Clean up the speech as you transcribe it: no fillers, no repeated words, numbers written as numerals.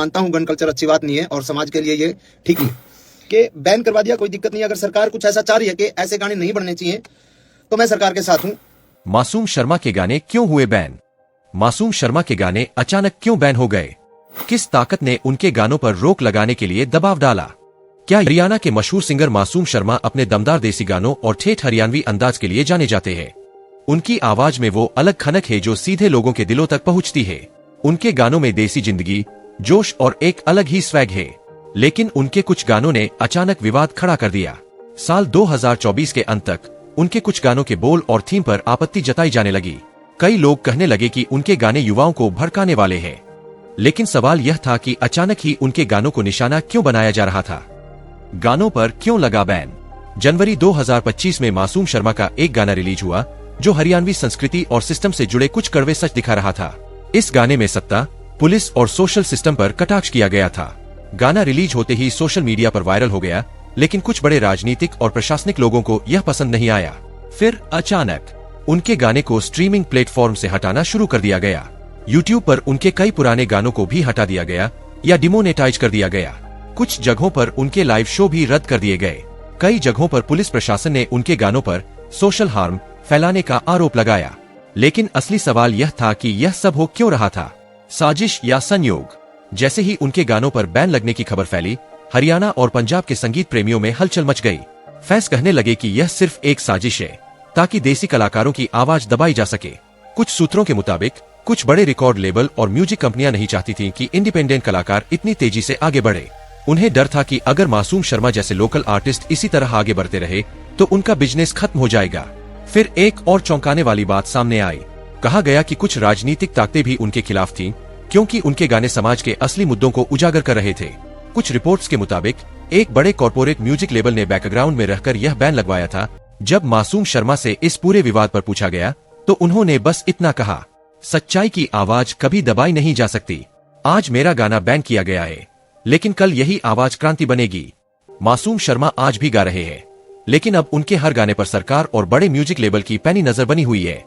मानता हूं gun culture अच्छी बात नहीं है और समाज के लिए ये ठीक नहीं कि बैन करवा दिया, कोई दिक्कत नहीं। अगर सरकार कुछ ऐसा चाह रही है कि ऐसे गाने नहीं बनने चाहिए तो मैं सरकार के साथ हूं। मासूम शर्मा के गाने क्यों हुए बैन? मासूम शर्मा के गाने अचानक क्यों बैन हो गए? किस ताकत ने उनके गानों पर रोक लगाने के लिए दबाव डाला? क्या हरियाणा के मशहूर सिंगर मासूम शर्मा अपने दमदार देसी गानों और ठेठ हरियाणवी अंदाज के लिए जाने जाते हैं? उनकी आवाज में वो अलग खनक है जो सीधे लोगों के दिलों तक पहुंचती है। उनके गानों में देसी जिंदगी, जोश और एक अलग ही स्वैग है। लेकिन उनके कुछ गानों ने अचानक विवाद खड़ा कर दिया। साल 2024 के अंत तक उनके कुछ गानों के बोल और थीम पर आपत्ति जताई जाने लगी। कई लोग कहने लगे कि उनके गाने युवाओं को भड़काने वाले हैं। लेकिन सवाल यह था कि अचानक ही उनके गानों को निशाना क्यों बनाया जा रहा था? गानों पर क्यों लगा बैन? जनवरी 2025 में मासूम शर्मा का एक गाना रिलीज हुआ जो हरियाणवी संस्कृति और सिस्टम से जुड़े कुछ कड़वे सच दिखा रहा था। इस गाने में सत्ता, पुलिस और सोशल सिस्टम पर कटाक्ष किया गया था। गाना रिलीज होते ही सोशल मीडिया पर वायरल हो गया, लेकिन कुछ बड़े राजनीतिक और प्रशासनिक लोगों को यह पसंद नहीं आया। फिर अचानक उनके गाने को स्ट्रीमिंग प्लेटफॉर्म से हटाना शुरू कर दिया गया। यूट्यूब पर उनके कई पुराने गानों को भी हटा दिया गया या डिमोनेटाइज कर दिया गया। कुछ जगहों पर उनके लाइव शो भी रद्द कर दिए गए। कई जगहों पर पुलिस प्रशासन ने उनके गानों पर सोशल हार्म फैलाने का आरोप लगाया। लेकिन असली सवाल यह था कि यह सब हो क्यों रहा था? साजिश या संयोग? जैसे ही उनके गानों पर बैन लगने की खबर फैली, हरियाणा और पंजाब के संगीत प्रेमियों में हलचल मच गई। फैंस कहने लगे कि यह सिर्फ एक साजिश है ताकि देसी कलाकारों की आवाज दबाई जा सके। कुछ सूत्रों के मुताबिक कुछ बड़े रिकॉर्ड लेबल और म्यूजिक कंपनियां नहीं चाहती थीं कि इंडिपेंडेंट कलाकार इतनी तेजी से आगे बढ़े। उन्हें डर था कि अगर मासूम शर्मा जैसे लोकल आर्टिस्ट इसी तरह आगे बढ़ते रहे तो उनका बिजनेस खत्म हो जाएगा। फिर एक और चौंकाने वाली बात सामने आई। कहा गया कि कुछ राजनीतिक ताकतें भी उनके खिलाफ थीं, क्योंकि उनके गाने समाज के असली मुद्दों को उजागर कर रहे थे। कुछ रिपोर्ट्स के मुताबिक एक बड़े कॉर्पोरेट म्यूजिक लेबल ने बैकग्राउंड में रहकर यह बैन लगवाया था। जब मासूम शर्मा से इस पूरे विवाद पर पूछा गया तो उन्होंने बस इतना कहा, सच्चाई की आवाज कभी दबाई नहीं जा सकती। आज मेरा गाना बैन किया गया है, लेकिन कल यही आवाज क्रांति बनेगी। मासूम शर्मा आज भी गा रहे हैं, लेकिन अब उनके हर गाने पर सरकार और बड़े म्यूजिक लेबल की पैनी नजर बनी हुई है।